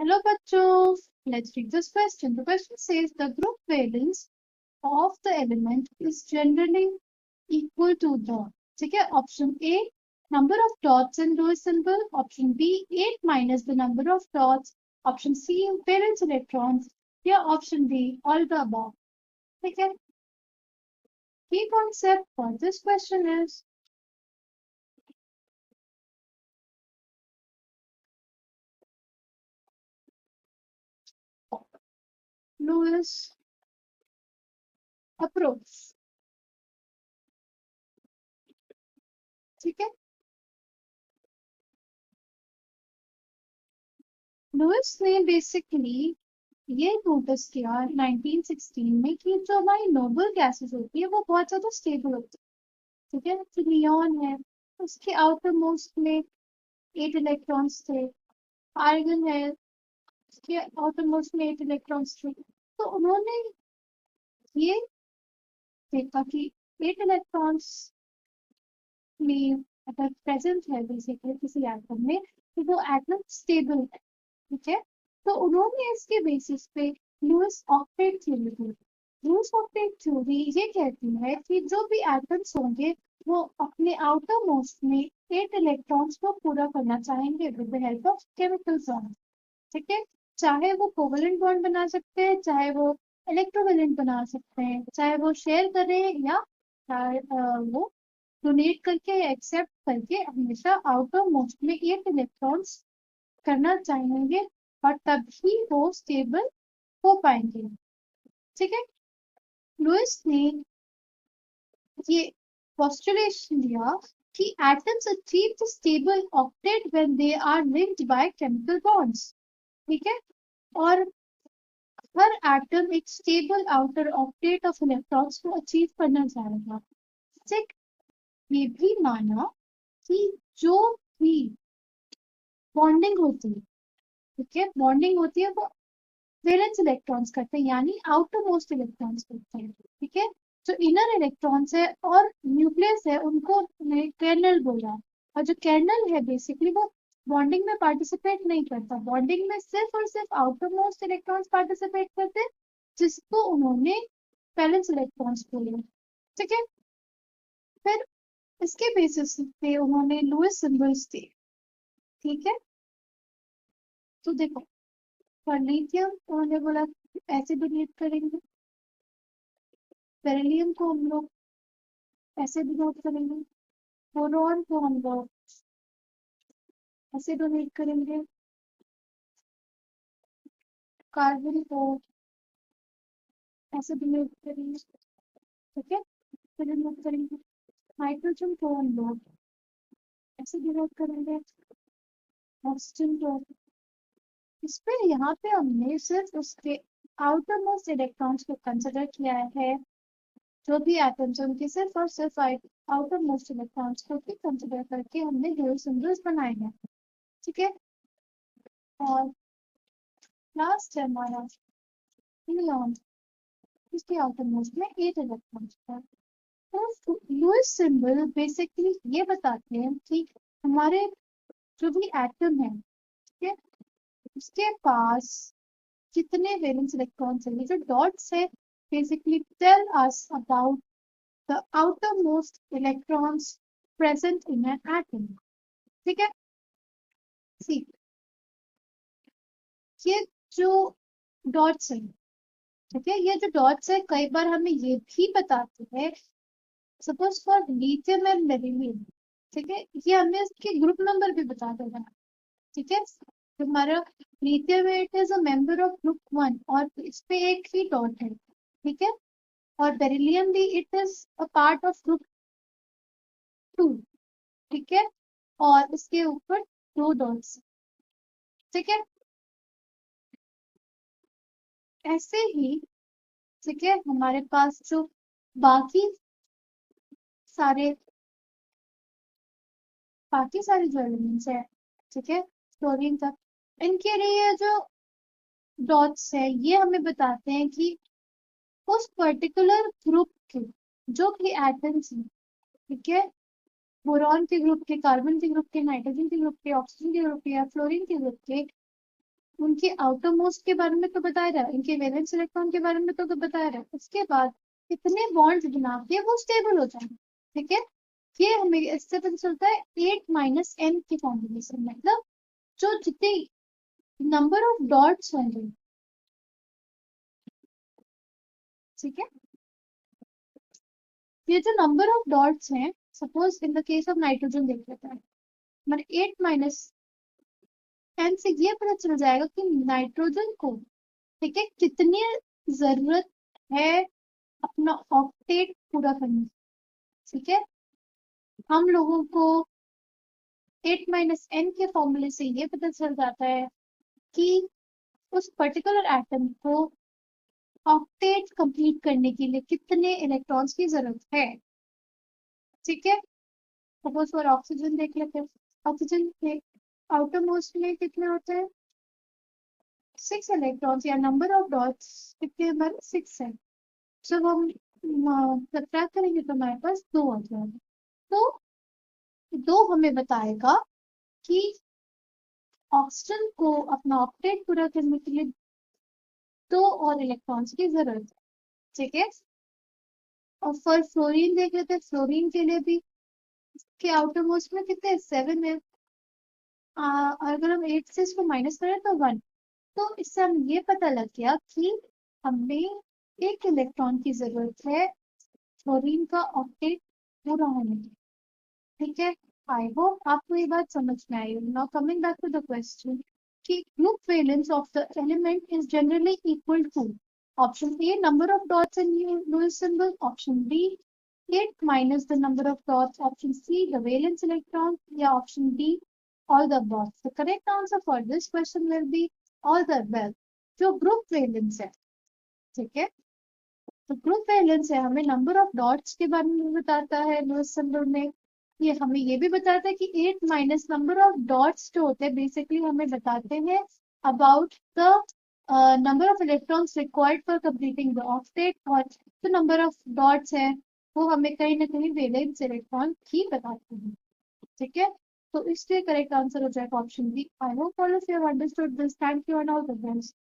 Hello, bachcho. Let's read this question. The question says the group valence of the element is generally equal to the. ठीक है, option A, number of dots in Lewis symbol. Option B, 8 minus the number of dots. Option C, valence electrons. या option D, all the above. ठीक है, key concept for this question is Lewis approach. ठीक है, Louis ने basically ये notice किया 1916 में कि जो हमारी नोबल गैसेस होती है वो बहुत ज्यादा स्टेबल होती है। ठीक है, तो नियॉन है, उसके आउटर मोस्ट में 8 इलेक्ट्रॉन्स थे। आर्गन है, उसके आउटर मोस्ट में 8 इलेक्ट्रॉन्स थे। तो उन्होंने ये देखा कि 8 इलेक्ट्रॉन्स में अगर प्रेजेंट है बेसिकली किसी एटम में तो वो एटम स्टेबल है। ठीक है, तो उन्होंने इसके बेसिस पे लुईस ऑक्टेट थ्योरी दी। लुईस ऑक्टेट थ्योरी ये कहती है कि जो भी एटम्स होंगे वो अपने आउटर मोस्ट में 8 इलेक्ट्रॉन्स को पूरा करना चाहेंगे with the help of chemical bond. ठीक है, चाहे वो कोवलेंट बॉन्ड बना सकते हैं, चाहे वो इलेक्ट्रोवेलेंट बना सकते हैं, चाहे वो शेयर करें या वो डोनेट करके या एक्सेप्ट करके हमेशा आउटर मोस्ट में 8 इलेक्ट्रॉन्स करना चाहेंगे और तभी वो स्टेबल हो पाएंगे। ठीक है, लुईस ने ये पोस्टुलेशन दिया कि atoms achieve the stable octet when they are linked by chemical bonds. ठीक है, और हर एटम एक stable outer octet of electrons को अचीव करना चाहेगा। ठीक, ये भी माना कि जो भी बॉन्डिंग होती है, ठीक है, बॉन्डिंग होती है वो वैलेंस इलेक्ट्रॉन्स करते हैं, यानी आउटर मोस्ट इलेक्ट्रॉन्स करते हैं। ठीक है, जो इनर इलेक्ट्रॉन्स है और न्यूक्लियस है उनको कर्नल बोला। और जो कर्नल है बेसिकली वो बॉन्डिंग में पार्टिसिपेट नहीं करता, बॉन्डिंग में सिर्फ और सिर्फ आउटर मोस्ट इलेक्ट्रॉन्स पार्टिसिपेट करते हैं, जिसको उन्होंने वैलेंस इलेक्ट्रॉन्स बोले। ठीक है, फिर इसके बेसिस पे उन्होंने लुईस सिंबल्स दिए। ठीक है, तो देखो फॉर लिथियम उन्होंने बोला ऐसे डिलीट करेंगे, बेरिलियम को हम लोग ऐसे डिनोट करेंगे, बोरॉन को हम लोग ऐसे डोनेट करेंगे, कार्बन को ऐसे डोनेट करेंगे। ठीक है, फिर डोनेट करेंगे, नाइट्रोजन को हम लोग ऐसे डोनेट करेंगे, ऑक्सीजन को। इस पे यहाँ पे हमने सिर्फ उसके आउटर मोस्ट इलेक्ट्रॉन्स को कंसिडर किया है। जो भी एटम्स है उनके सिर्फ और सिर्फ आउटर मोस्ट इलेक्ट्रॉन्स को भी कंसिडर करके हमने ड्यूल सिंबल्स बनाए हैं। ठीक है, और लास्ट है हमारा नियॉन, इसके आउटर मोस्ट में 8 इलेक्ट्रॉन्स है। तो लुईस सिंबल बेसिकली ये बताते हैं कि हमारे जो भी एटम है, ठीक है, उसके पास कितने वैलेंस इलेक्ट्रॉन्स है। ये जो डॉट्स है basically tell us about the outermost electrons present in an atom. ठीक है, सी ये जो डॉट्स है, ठीक है, ये जो डॉट्स है कई बार हमें ये भी बताते हैं, suppose for lithium and beryllium, ठीक है, ये हमें इसके ग्रुप नंबर भी बता देगा। ठीक है, तो हमारा लिथियम है it is a member of group 1 और इस पे एक ही डॉट है। ठीक है, और बेरिलियम भी it is a part of group 2। ठीक है, और इसके ऊपर 2 डॉट्स। ठीक है, ऐसे ही ठीक है हमारे पास जो बाकी सारे जो एलिमेंट्स है, ठीक है, क्लोरीन तक, इनके लिए जो डॉट्स है ये हमें बताते हैं कि उस पर्टिकुलर ग्रुप के जो भी एटम्स हैं, ठीक है, बोरॉन के ग्रुप के, कार्बन के ग्रुप के, नाइट्रोजन के ग्रुप के, ऑक्सीजन के ग्रुप के या फ्लोरीन के ग्रुप के, उनके आउटर मोस्ट के बारे में तो बताया रहा है, इनके वैलेंस इलेक्ट्रॉन के बारे में तो बताया रहा है, उसके बाद कितने बॉन्ड्स बना के वो स्टेबल हो जाएंगे। ठीक है, ये हमें इससे पता चलता है 8 - n की कॉम्बिनेशन, मतलब जो जितने नंबर ऑफ डॉट्स होंगे। ठीक है, ये जो नंबर ऑफ डॉट्स हैं, suppose in the case of nitrogen देख लेते हैं, मतलब 8 - n से ये पता चल जाएगा कि नाइट्रोजन को, ठीक है, कितनी जरूरत है अपना ऑक्टेट पूरा करने की। ठीक है, हम लोगों को 8 - n के फॉर्मूले से ये पता चल जाता है कि उस पर्टिकुलर एटम को ऑक्टेट कंप्लीट करने के लिए कितने इलेक्ट्रॉन्स की जरूरत है। ठीक है, सपोज फॉर ऑक्सीजन देख लेते हैं, ऑक्सीजन के आउटर मोस्ट में कितने होते हैं, 6 इलेक्ट्रॉन्स, या नंबर ऑफ डॉट्स कितने हमारे 6 है। जब हम सब्ट्रैक्ट करेंगे तो हमारे पास 2 आ जाएगा। तो 2 हमें बताएगा कि ऑक्सीजन को अपना ऑक्टेट पूरा करने के लिए 2 और इलेक्ट्रॉन्स की जरूरत है। ठीक है, और फॉर फ्लोरीन देख लेते हैं, फ्लोरीन के लिए भी के आउटर मोस्ट में कितने 7 है। अगर हम 8 से इसको माइनस करें तो 1। तो इससे हम ये पता लग गया कि हमें 1 इलेक्ट्रॉन की जरूरत है फ्लोरीन का ऑक्टेट पूरा होने के। ठीक है, आई होप आपको ये बात समझ में आई। Now coming back to the question कि group valence of the element is generally equal to, option A number of dots in Lewis symbol, option B 8 minus the number of dots, option C the valence electron, या option D all the above. The correct answer for this question will be all the above, जो group valence है। ठीक है, तो group valence है हमें number of dots के बारे में बताता है लुईस सिंबल में। ये हमें ये भी बताता है कि 8 माइनस नंबर ऑफ डॉट्स जो होते हैं बेसिकली हमें बताते हैं about the number of electrons required for completing the octet, और जो नंबर ऑफ डॉट्स है वो हमें कहीं ना कहीं वैलेंस इलेक्ट्रॉन ही बताते हैं। ठीक है, तो इसलिए करेक्ट आंसर हो जाएगा option B. I hope all of you have understood this. Thank you and all the best.